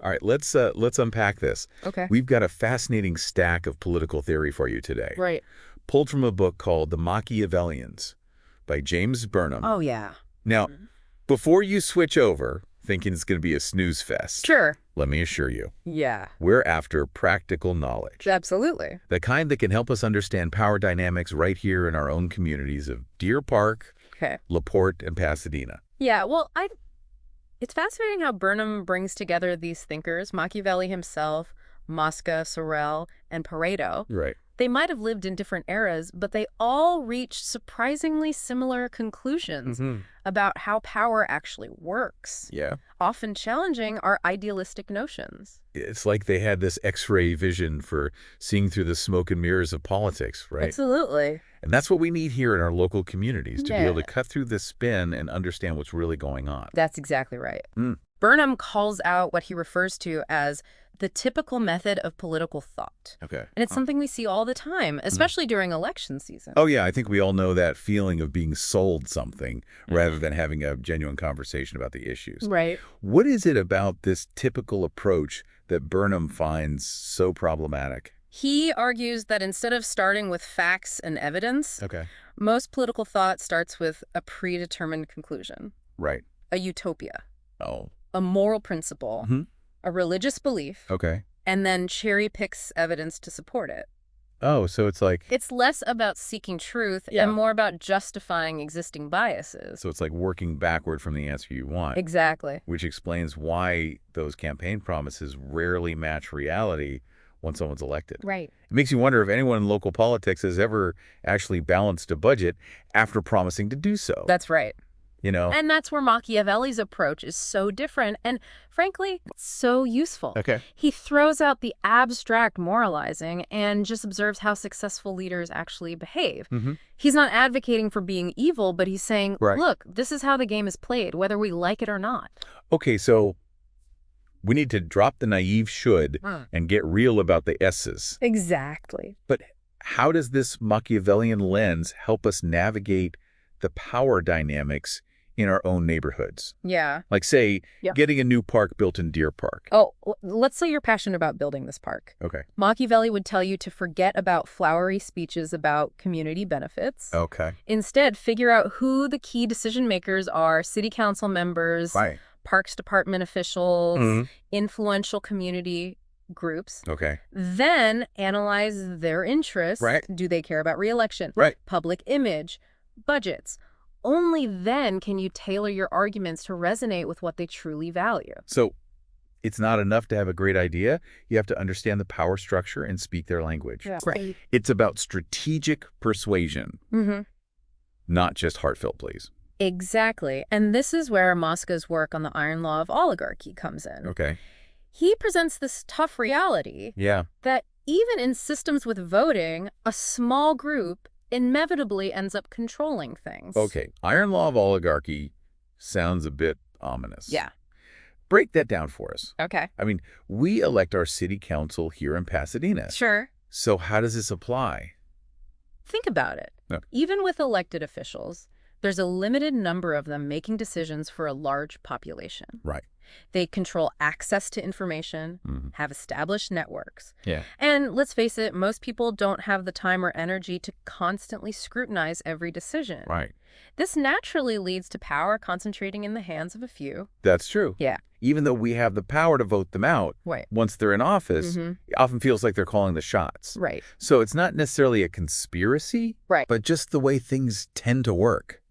All right, let's unpack this. Okay. We've got a fascinating stack of political theory for you today. Right. Pulled from a book called The Machiavellians by James Burnham. Oh, yeah. Now, before you switch over, thinking it's going to be a snooze fest, Sure. let me assure you, Yeah. we're after practical knowledge. Absolutely. The kind that can help us understand power dynamics right here in our own communities of Deer Park, Okay. LaPorte, and Pasadena. Yeah, well, it's fascinating how Burnham brings together these thinkers, Machiavelli himself, Mosca, Sorel, and Pareto. Right. They might have lived in different eras, but they all reached surprisingly similar conclusions about how power actually works, Yeah. often challenging our idealistic notions. It's like they had this X-ray vision for seeing through the smoke and mirrors of politics, right? Absolutely. And that's what we need here in our local communities, to be able to Yeah. cut through the spin and understand what's really going on. That's exactly right. Mm. Burnham calls out what he refers to as the typical method of political thought. Okay. And it's something we see all the time, especially during election season. Oh, yeah, I think we all know that feeling of being sold something rather than having a genuine conversation about the issues. Right. What is it about this typical approach that Burnham finds so problematic? He argues that instead of starting with facts and evidence, Okay. most political thought starts with a predetermined conclusion, Right. a utopia, Oh. a moral principle, a religious belief, Okay. and then cherry picks evidence to support it. Oh, so it's like... It's less about seeking truth and more about justifying existing biases. So it's like working backward from the answer you want. Exactly. Which explains why those campaign promises rarely match reality when someone's elected. Right. It makes you wonder if anyone in local politics has ever actually balanced a budget after promising to do so. That's right. You know? And that's where Machiavelli's approach is so different and, frankly, so useful. Okay. He throws out the abstract moralizing and just observes how successful leaders actually behave. He's not advocating for being evil, but he's saying, look, this is how the game is played, whether we like it or not. Okay, so we need to drop the naive should and get real about the S's. Exactly. But how does this Machiavellian lens help us navigate the power dynamics in our own neighborhoods? Yeah. Like, say, getting a new park built in Deer Park. Oh, let's say you're passionate about building this park. Okay. Machiavelli would tell you to forget about flowery speeches about community benefits. Okay. Instead, figure out who the key decision makers are, city council members, parks department officials, influential community groups. Okay. Then analyze their interests. Do they care about re-election? Public image, budgets. Only then can you tailor your arguments to resonate with what they truly value. So it's not enough to have a great idea. You have to understand the power structure and speak their language. Right. It's about strategic persuasion, not just heartfelt pleas. Exactly. And this is where Mosca's work on the iron law of oligarchy comes in. Okay. He presents this tough reality that even in systems with voting, a small group inevitably ends up controlling things. Okay. Iron law of oligarchy sounds a bit ominous. Yeah. Break that down for us. Okay. I mean, we elect our city council here in Pasadena. Sure. So how does this apply? Think about it. Even with elected officials, there's a limited number of them making decisions for a large population. Right. They control access to information, have established networks. Yeah. And let's face it, most people don't have the time or energy to constantly scrutinize every decision. Right. This naturally leads to power concentrating in the hands of a few. That's true. Yeah. Even though we have the power to vote them out, once they're in office, it often feels like they're calling the shots. Right. So it's not necessarily a conspiracy, but just the way things tend to work,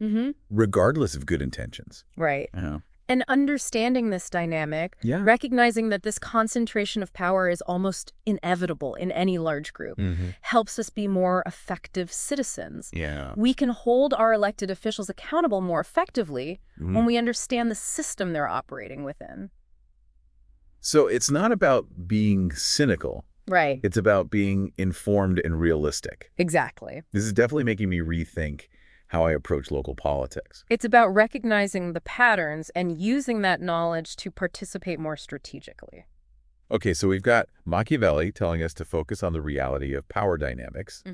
regardless of good intentions. Right. Yeah. And understanding this dynamic, recognizing that this concentration of power is almost inevitable in any large group, helps us be more effective citizens. Yeah. We can hold our elected officials accountable more effectively when we understand the system they're operating within. So it's not about being cynical. Right. It's about being informed and realistic. Exactly. This is definitely making me rethink how I approach local politics. It's about recognizing the patterns and using that knowledge to participate more strategically. Okay, so we've got Machiavelli telling us to focus on the reality of power dynamics,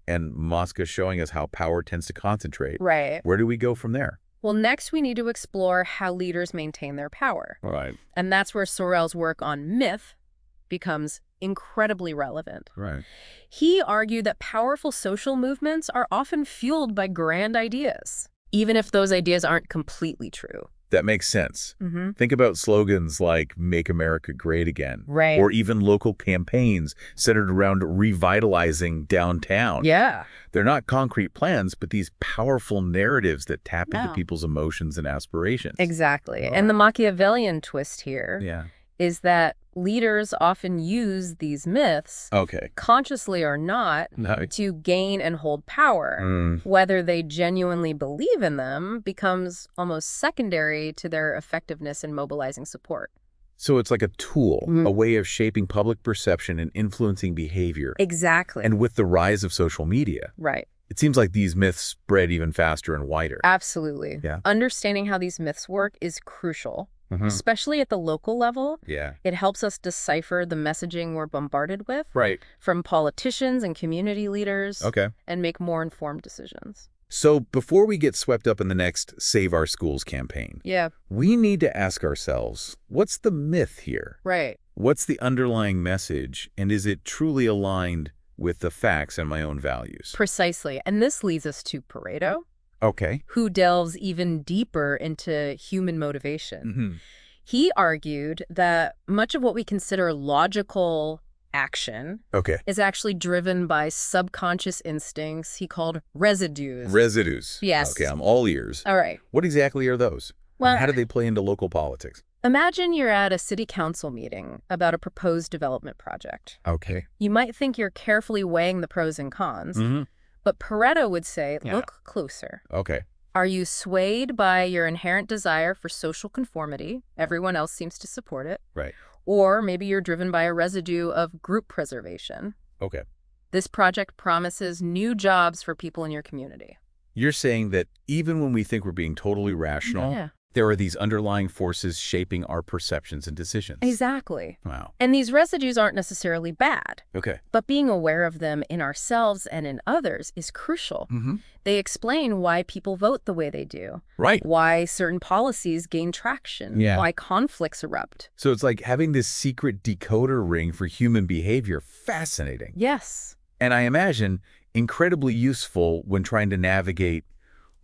and Mosca showing us how power tends to concentrate. Right. Where do we go from there? Well, next we need to explore how leaders maintain their power. Right. And that's where Sorel's work on myth becomes incredibly relevant. Right. He argued that powerful social movements are often fueled by grand ideas, even if those ideas aren't completely true. That makes sense. Think about slogans like "Make America Great Again," Right. or even local campaigns centered around revitalizing downtown. Yeah. They're not concrete plans, but these powerful narratives that tap into people's emotions and aspirations. Exactly. And the Machiavellian twist here is that leaders often use these myths, consciously or not, to gain and hold power. Whether they genuinely believe in them becomes almost secondary to their effectiveness in mobilizing support. So it's like a tool, a way of shaping public perception and influencing behavior. Exactly. And with the rise of social media, it seems like these myths spread even faster and wider. Absolutely. Yeah. Understanding how these myths work is crucial. Especially at the local level. It helps us decipher the messaging we're bombarded with from politicians and community leaders and make more informed decisions. So before we get swept up in the next Save Our Schools campaign, we need to ask ourselves, what's the myth here? What's the underlying message, and is it truly aligned with the facts and my own values? Precisely. And this leads us to Pareto. Who delves even deeper into human motivation. He argued that much of what we consider logical action is actually driven by subconscious instincts he called residues. Residues. Yes. Okay, I'm all ears. All right. What exactly are those? Well, and how do they play into local politics? Imagine you're at a city council meeting about a proposed development project. You might think you're carefully weighing the pros and cons. But Pareto would say, look closer. Are you swayed by your inherent desire for social conformity? Everyone else seems to support it. Or maybe you're driven by a residue of group preservation. This project promises new jobs for people in your community. You're saying that even when we think we're being totally rational, there are these underlying forces shaping our perceptions and decisions. Exactly. Wow. And these residues aren't necessarily bad. But being aware of them in ourselves and in others is crucial. They explain why people vote the way they do. Why certain policies gain traction. Why conflicts erupt. So it's like having this secret decoder ring for human behavior. Fascinating. Yes. And I imagine incredibly useful when trying to navigate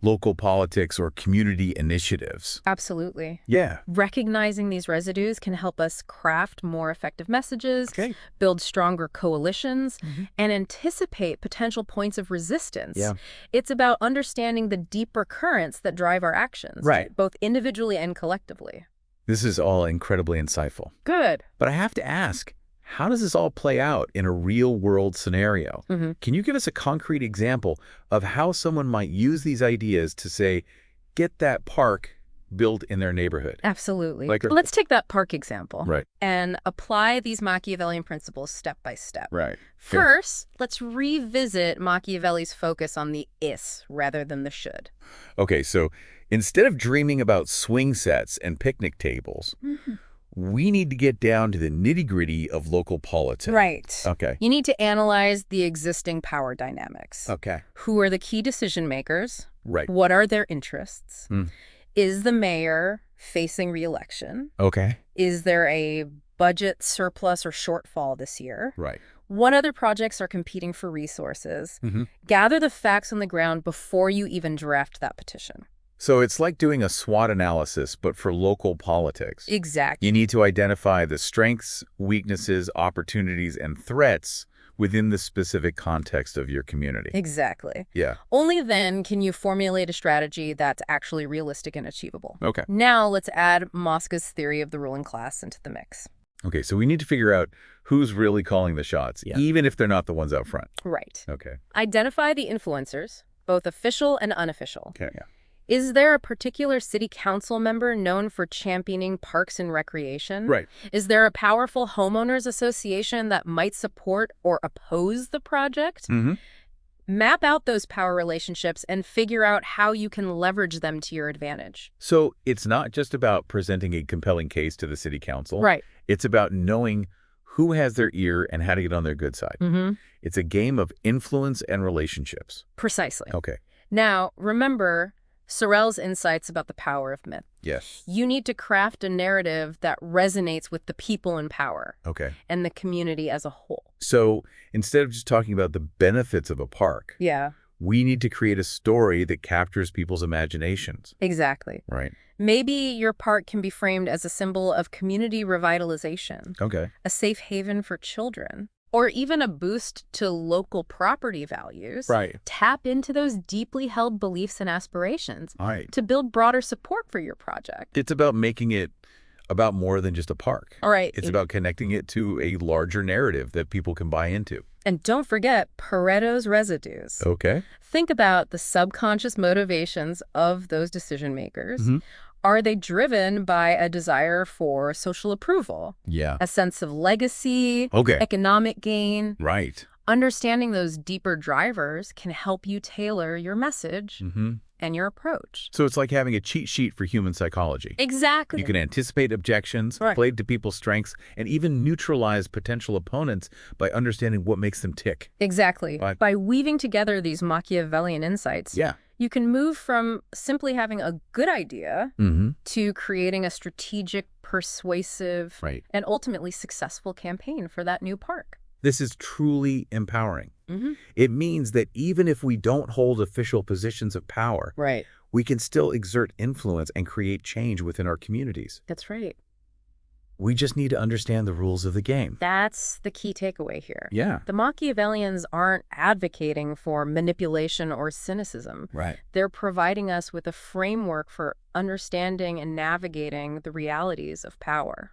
local politics or community initiatives. Absolutely. Yeah. Recognizing these residues can help us craft more effective messages, build stronger coalitions, and anticipate potential points of resistance. It's about understanding the deeper currents that drive our actions, both individually and collectively. This is all incredibly insightful. Good. But I have to ask, how does this all play out in a real-world scenario? Can you give us a concrete example of how someone might use these ideas to, say, get that park built in their neighborhood? Absolutely. Let's take that park example Right. and apply these Machiavellian principles step by step. Right. First, let's revisit Machiavelli's focus on the is rather than the should. Okay, so instead of dreaming about swing sets and picnic tables, we need to get down to the nitty-gritty of local politics. Right. Okay. You need to analyze the existing power dynamics. Okay. Who are the key decision makers? Right. What are their interests? Is the mayor facing re-election? Okay. Is there a budget surplus or shortfall this year? Right. What other projects are competing for resources? Gather the facts on the ground before you even draft that petition. So it's like doing a SWOT analysis, but for local politics. Exactly. You need to identify the strengths, weaknesses, opportunities, and threats within the specific context of your community. Exactly. Yeah. Only then can you formulate a strategy that's actually realistic and achievable. Okay. Now let's add Mosca's theory of the ruling class into the mix. Okay, so we need to figure out who's really calling the shots, even if they're not the ones out front. Right. Okay. Identify the influencers, both official and unofficial. Okay, yeah. Is there a particular city council member known for championing parks and recreation? Right. Is there a powerful homeowners association that might support or oppose the project? Map out those power relationships and figure out how you can leverage them to your advantage. So it's not just about presenting a compelling case to the city council. Right. It's about knowing who has their ear and how to get on their good side. It's a game of influence and relationships. Precisely. Okay. Now, remember, Sorel's insights about the power of myth. Yes. You need to craft a narrative that resonates with the people in power. Okay. And the community as a whole. So instead of just talking about the benefits of a park, we need to create a story that captures people's imaginations. Exactly. Right. Maybe your park can be framed as a symbol of community revitalization. Okay. A safe haven for children. Or even a boost to local property values. Right. Tap into those deeply held beliefs and aspirations to build broader support for your project. It's about making it about more than just a park. All right. It's about connecting it to a larger narrative that people can buy into. And don't forget Pareto's residues. Okay. Think about the subconscious motivations of those decision makers. Are they driven by a desire for social approval? Yeah. A sense of legacy? Economic gain? Right. Understanding those deeper drivers can help you tailor your message and your approach. So it's like having a cheat sheet for human psychology. Exactly. You can anticipate objections, play to people's strengths, and even neutralize potential opponents by understanding what makes them tick. Exactly. By weaving together these Machiavellian insights, you can move from simply having a good idea to creating a strategic, persuasive, and ultimately successful campaign for that new park. This is truly empowering. It means that even if we don't hold official positions of power, we can still exert influence and create change within our communities. That's right. We just need to understand the rules of the game. That's the key takeaway here. Yeah. The Machiavellians aren't advocating for manipulation or cynicism. They're providing us with a framework for understanding and navigating the realities of power.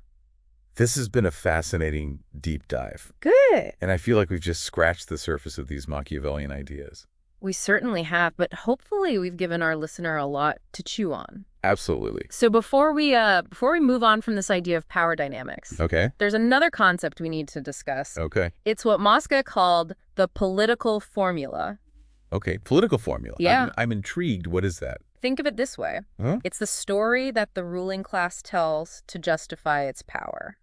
This has been a fascinating deep dive. Good. And I feel like we've just scratched the surface of these Machiavellian ideas. We certainly have, but hopefully we've given our listener a lot to chew on. Absolutely. So before we move on from this idea of power dynamics, there's another concept we need to discuss. It's what Mosca called the political formula. Political formula. Yeah. I'm intrigued. What is that? Think of it this way. It's the story that the ruling class tells to justify its power.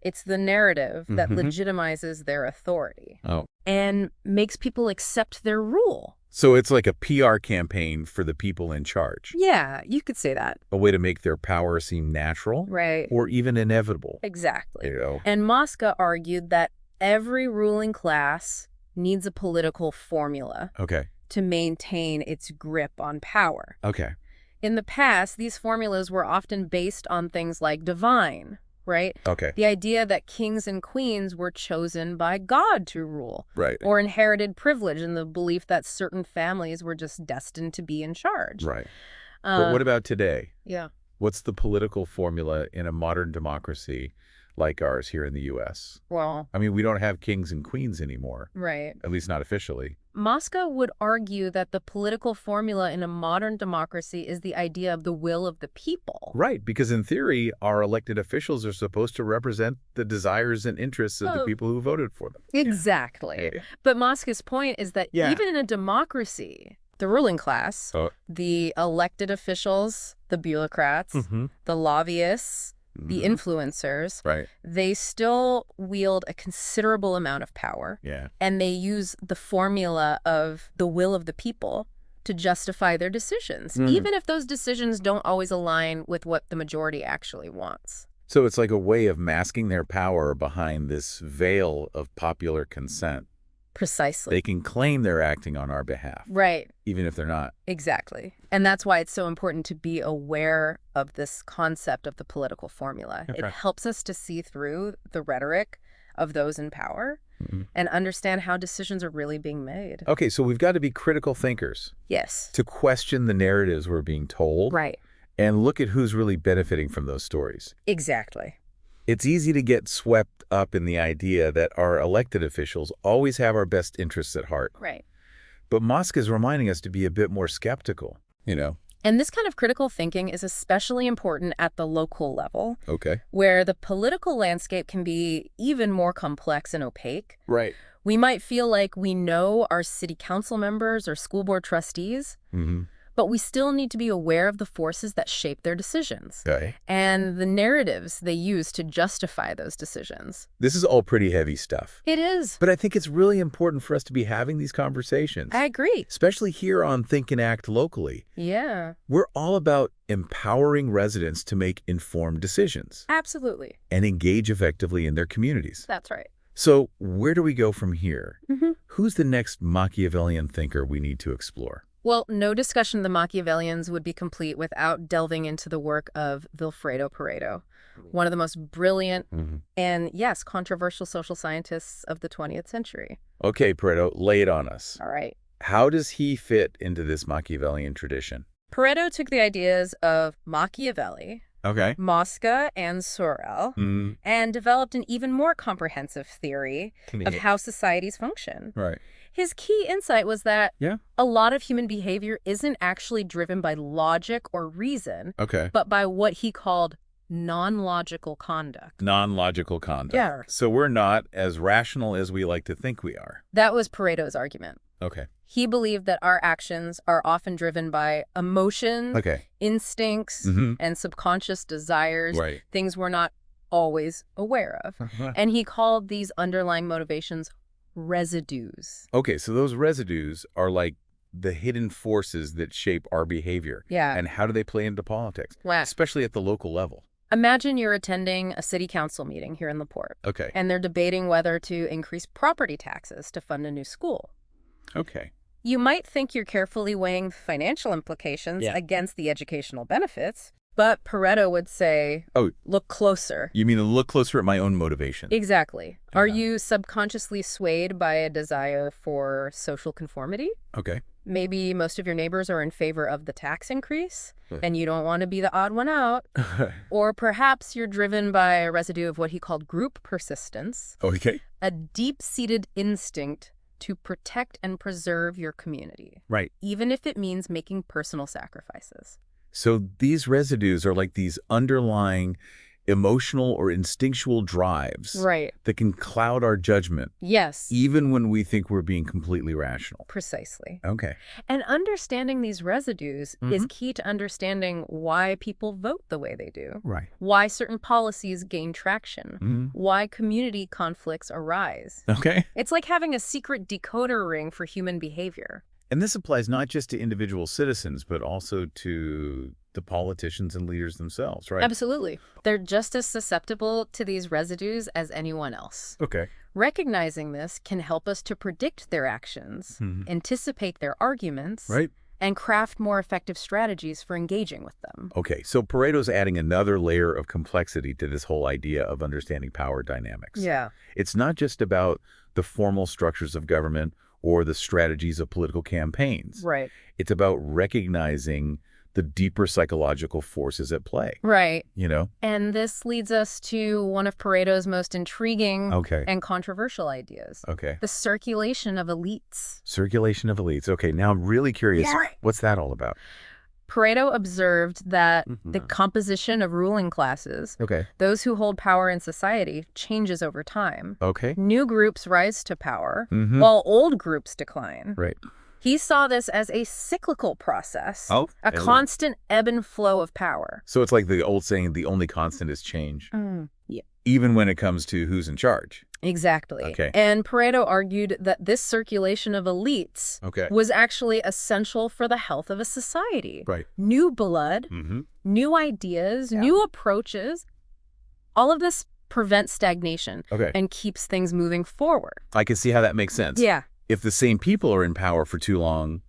It's the narrative that legitimizes their authority. And makes people accept their rule. So it's like a PR campaign for the people in charge. Yeah, you could say that. A way to make their power seem natural. Or even inevitable. Exactly. And Mosca argued that every ruling class needs a political formula to maintain its grip on power. In the past, these formulas were often based on things like divine, the idea that kings and queens were chosen by God to rule. Or inherited privilege and the belief that certain families were just destined to be in charge. But what about today? Yeah. What's the political formula in a modern democracy like ours here in the U.S.? Well, I mean, we don't have kings and queens anymore. At least not officially. Mosca would argue that the political formula in a modern democracy is the idea of the will of the people. Because in theory, our elected officials are supposed to represent the desires and interests of the people who voted for them. Exactly. But Mosca's point is that even in a democracy, the ruling class, the elected officials, the bureaucrats, the lobbyists, the influencers, they still wield a considerable amount of power. And they use the formula of the will of the people to justify their decisions, even if those decisions don't always align with what the majority actually wants. So it's like a way of masking their power behind this veil of popular consent. Precisely. They can claim they're acting on our behalf. Even if they're not. Exactly. And that's why it's so important to be aware of this concept of the political formula. It helps us to see through the rhetoric of those in power and understand how decisions are really being made. So we've got to be critical thinkers. Yes. To question the narratives we're being told. And look at who's really benefiting from those stories. Exactly. It's easy to get swept up in the idea that our elected officials always have our best interests at heart. But Mosca is reminding us to be a bit more skeptical, And this kind of critical thinking is especially important at the local level, where the political landscape can be even more complex and opaque. We might feel like we know our city council members or school board trustees, But we still need to be aware of the forces that shape their decisions. Okay. And the narratives they use to justify those decisions. This is all pretty heavy stuff. It is. But I think it's really important for us to be having these conversations. I agree. Especially here on Think and Act Locally. Yeah. We're all about empowering residents to make informed decisions. Absolutely. And engage effectively in their communities. That's right. So where do we go from here? Who's the next Machiavellian thinker we need to explore? Well, no discussion of the Machiavellians would be complete without delving into the work of Vilfredo Pareto, one of the most brilliant and, yes, controversial social scientists of the 20th century. Okay, Pareto, lay it on us. All right. How does he fit into this Machiavellian tradition? Pareto took the ideas of Machiavelli, Okay. Mosca, and Sorel, and developed an even more comprehensive theory of how societies function. Right. His key insight was that a lot of human behavior isn't actually driven by logic or reason, but by what he called non-logical conduct. Non-logical conduct. Yeah. So we're not as rational as we like to think we are. That was Pareto's argument. Okay. He believed that our actions are often driven by emotions, instincts, and subconscious desires, things we're not always aware of. And he called these underlying motivations residues. Okay, so those residues are like the hidden forces that shape our behavior. Yeah. And how do they play into politics, especially at the local level? Imagine you're attending a city council meeting here in LaPorte. Okay. And they're debating whether to increase property taxes to fund a new school. Okay. You might think you're carefully weighing financial implications against the educational benefits, but Pareto would say, look closer. You mean to look closer at my own motivation? Exactly. Are you subconsciously swayed by a desire for social conformity? Okay. Maybe most of your neighbors are in favor of the tax increase, and you don't want to be the odd one out. Or perhaps you're driven by a residue of what he called group persistence, a deep-seated instinct to protect and preserve your community. Right. Even if it means making personal sacrifices. So these residues are like these underlying emotional or instinctual drives that can cloud our judgment. Yes. Even when we think we're being completely rational. Precisely. Okay. And understanding these residues is key to understanding why people vote the way they do. Right. Why certain policies gain traction. Why community conflicts arise. Okay. It's like having a secret decoder ring for human behavior. And this applies not just to individual citizens, but also to the politicians and leaders themselves, right? Absolutely. They're just as susceptible to these residues as anyone else. Okay. Recognizing this can help us to predict their actions, anticipate their arguments, and craft more effective strategies for engaging with them. Okay, so Pareto's adding another layer of complexity to this whole idea of understanding power dynamics. Yeah. It's not just about the formal structures of government or the strategies of political campaigns. Right. It's about recognizing the deeper psychological forces at play. Right. You know? And this leads us to one of Pareto's most intriguing and controversial ideas. Okay. The circulation of elites. Circulation of elites. Okay, now I'm really curious. Yeah. What's that all about? Pareto observed that the composition of ruling classes, those who hold power in society, changes over time. Okay. New groups rise to power, while old groups decline. Right. He saw this as a cyclical process, a constant ebb and flow of power. So it's like the old saying, the only constant is change. Yeah. Even when it comes to who's in charge. Exactly. Okay. And Pareto argued that this circulation of elites was actually essential for the health of a society. Right. New blood, new ideas, new approaches, all of this prevents stagnation and keeps things moving forward. I can see how that makes sense. Yeah. If the same people are in power for too long,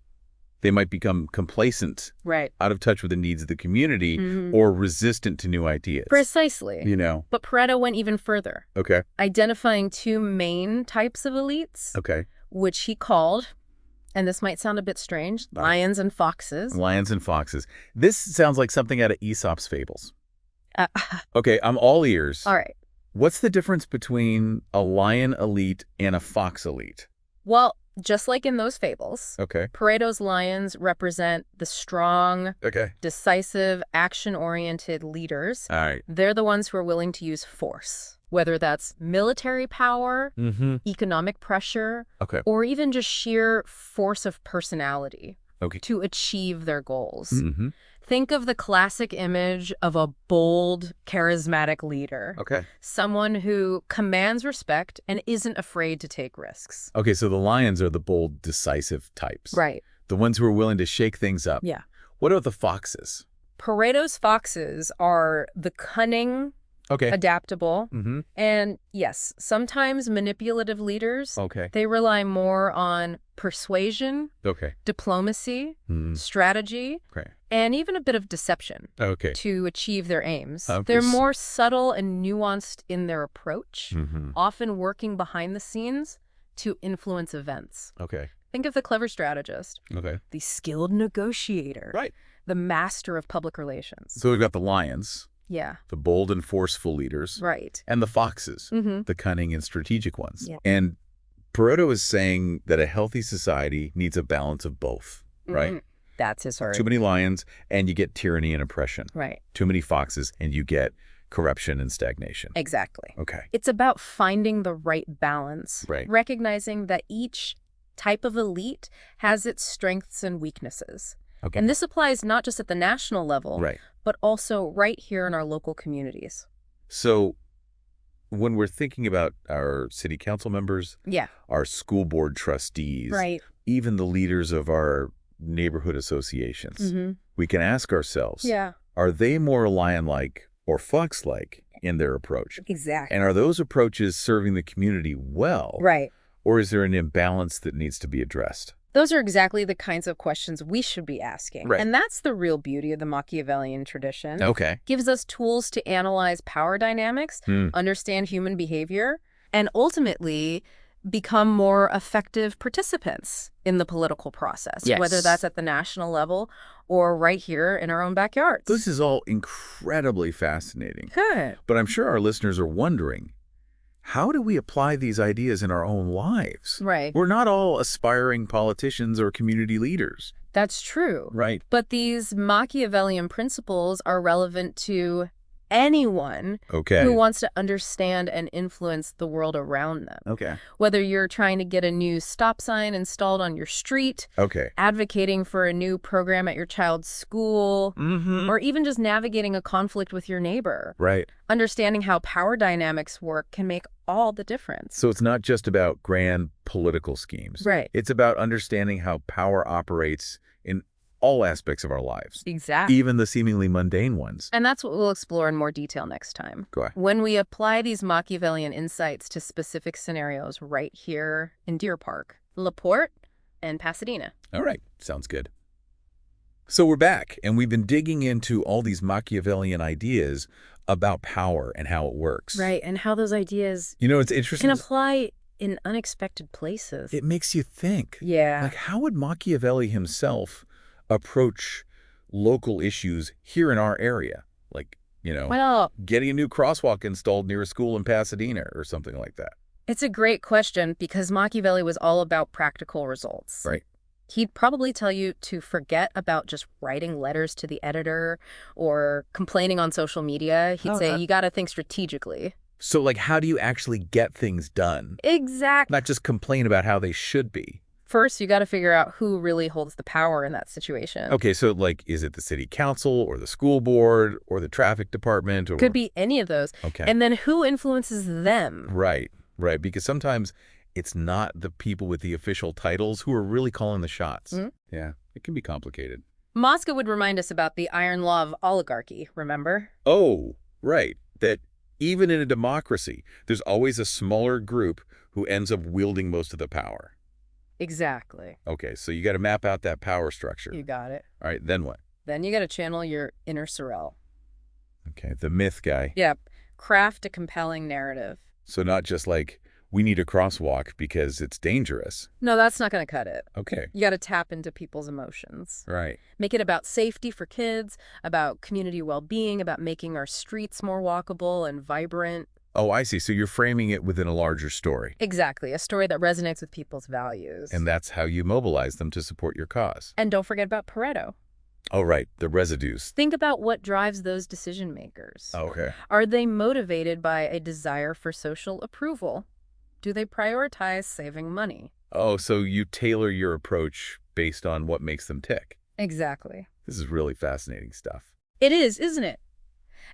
they might become complacent, out of touch with the needs of the community, or resistant to new ideas. Precisely. You know? But Pareto went even further. Okay. Identifying two main types of elites, which he called, and this might sound a bit strange, lions and foxes. Lions and foxes. This sounds like something out of Aesop's fables. Okay, I'm all ears. All right. What's the difference between a lion elite and a fox elite? Well, just like in those fables, Pareto's lions represent the strong, decisive, action-oriented leaders. All right. They're the ones who are willing to use force, whether that's military power, economic pressure, or even just sheer force of personality. to achieve their goals. Mm-hmm. Think of the classic image of a bold, charismatic leader. Okay. Someone who commands respect and isn't afraid to take risks. Okay, so the lions are the bold, decisive types. Right. The ones who are willing to shake things up. Yeah. What about the foxes? Pareto's foxes are the cunning, adaptable, and yes, sometimes manipulative leaders. Okay. They rely more on persuasion, diplomacy, strategy, and even a bit of deception to achieve their aims. They're more subtle and nuanced in their approach, often working behind the scenes to influence events. Think of the clever strategist, the skilled negotiator, the master of public relations. So we've got the lions. Yeah. The bold and forceful leaders. Right. And the foxes, the cunning and strategic ones. Yeah. And Pareto is saying that a healthy society needs a balance of both, right? That's his word. Too many lions, and you get tyranny and oppression. Right. Too many foxes, and you get corruption and stagnation. Exactly. Okay. It's about finding the right balance, right. Recognizing that each type of elite has its strengths and weaknesses. Okay. And this applies not just at the national level, but also right here in our local communities. So when we're thinking about our city council members, our school board trustees, even the leaders of our neighborhood associations, we can ask ourselves, are they more lion-like or fox-like in their approach? Exactly. And are those approaches serving the community well? Right. Or is there an imbalance that needs to be addressed? Those are exactly the kinds of questions we should be asking. Right. And that's the real beauty of the Machiavellian tradition. Okay. Gives us tools to analyze power dynamics, understand human behavior, and ultimately become more effective participants in the political process, whether that's at the national level or right here in our own backyards. This is all incredibly fascinating. Good. But I'm sure our listeners are wondering, how do we apply these ideas in our own lives? Right. We're not all aspiring politicians or community leaders. That's true. Right. But these Machiavellian principles are relevant to anyone who wants to understand and influence the world around them. Okay. Whether you're trying to get a new stop sign installed on your street, advocating for a new program at your child's school, or even just navigating a conflict with your neighbor. Right. Understanding how power dynamics work can make all the difference. So it's not just about grand political schemes. Right. It's about understanding how power operates in all aspects of our lives. Exactly. Even the seemingly mundane ones. And that's what we'll explore in more detail next time. Go ahead. When we apply these Machiavellian insights to specific scenarios right here in Deer Park, LaPorte, and Pasadena. All right. Sounds good. So we're back, and we've been digging into all these Machiavellian ideas about power and how it works. Right, and how those ideas it's interesting. Can apply in unexpected places. It makes you think. Yeah. Like, how would Machiavelli himself approach local issues here in our area? Like, getting a new crosswalk installed near a school in Pasadena or something like that. It's a great question because Machiavelli was all about practical results. Right. He'd probably tell you to forget about just writing letters to the editor or complaining on social media. He'd say, you got to think strategically. So, like, how do you actually get things done? Exactly. Not just complain about how they should be. First, you got to figure out who really holds the power in that situation. Okay, so, like, is it the city council or the school board or the traffic department? Or... Could be any of those. Okay. And then who influences them? Right, because sometimes it's not the people with the official titles who are really calling the shots. Yeah, it can be complicated. Mosca would remind us about the iron law of oligarchy, remember? Oh, right. That even in a democracy, there's always a smaller group who ends up wielding most of the power. Exactly. Okay, so you got to map out that power structure. You got it. All right, then what? Then you got to channel your inner Sorel. Okay, the myth guy. Yep. Craft a compelling narrative. So not just like, we need a crosswalk because it's dangerous. No, that's not going to cut it. Okay. You got to tap into people's emotions. Right. Make it about safety for kids, about community well-being, about making our streets more walkable and vibrant. Oh, I see. So you're framing it within a larger story. Exactly. A story that resonates with people's values. And that's how you mobilize them to support your cause. And don't forget about Pareto. Oh, right. The residues. Think about what drives those decision makers. Okay. Are they motivated by a desire for social approval? Do they prioritize saving money? Oh, so you tailor your approach based on what makes them tick. Exactly. This is really fascinating stuff. It is, isn't it?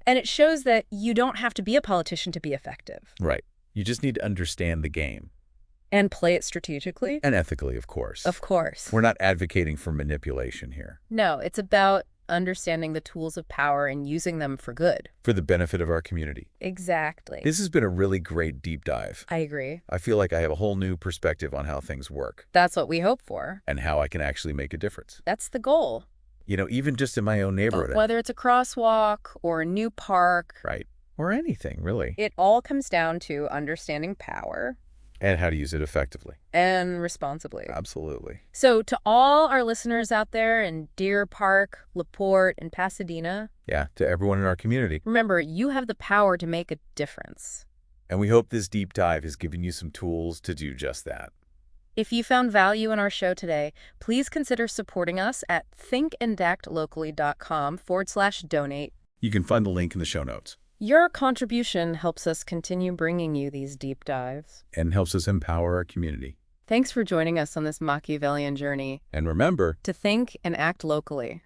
And it shows that you don't have to be a politician to be effective. Right. You just need to understand the game. And play it strategically? And ethically, of course. Of course. We're not advocating for manipulation here. No, it's about understanding the tools of power and using them for good. For the benefit of our community. Exactly. This has been a really great deep dive. I agree. I feel like I have a whole new perspective on how things work. That's what we hope for. And how I can actually make a difference. That's the goal. You know, even just in my own neighborhood. Whether it's a crosswalk or a new park. Right. Or anything, really. It all comes down to understanding power. And how to use it effectively. And responsibly. Absolutely. So to all our listeners out there in Deer Park, LaPorte, and Pasadena. Yeah, to everyone in our community. Remember, you have the power to make a difference. And we hope this deep dive has given you some tools to do just that. If you found value in our show today, please consider supporting us at thinkandactlocally.com/donate. You can find the link in the show notes. Your contribution helps us continue bringing you these deep dives. And helps us empower our community. Thanks for joining us on this Machiavellian journey. And remember, to think and act locally.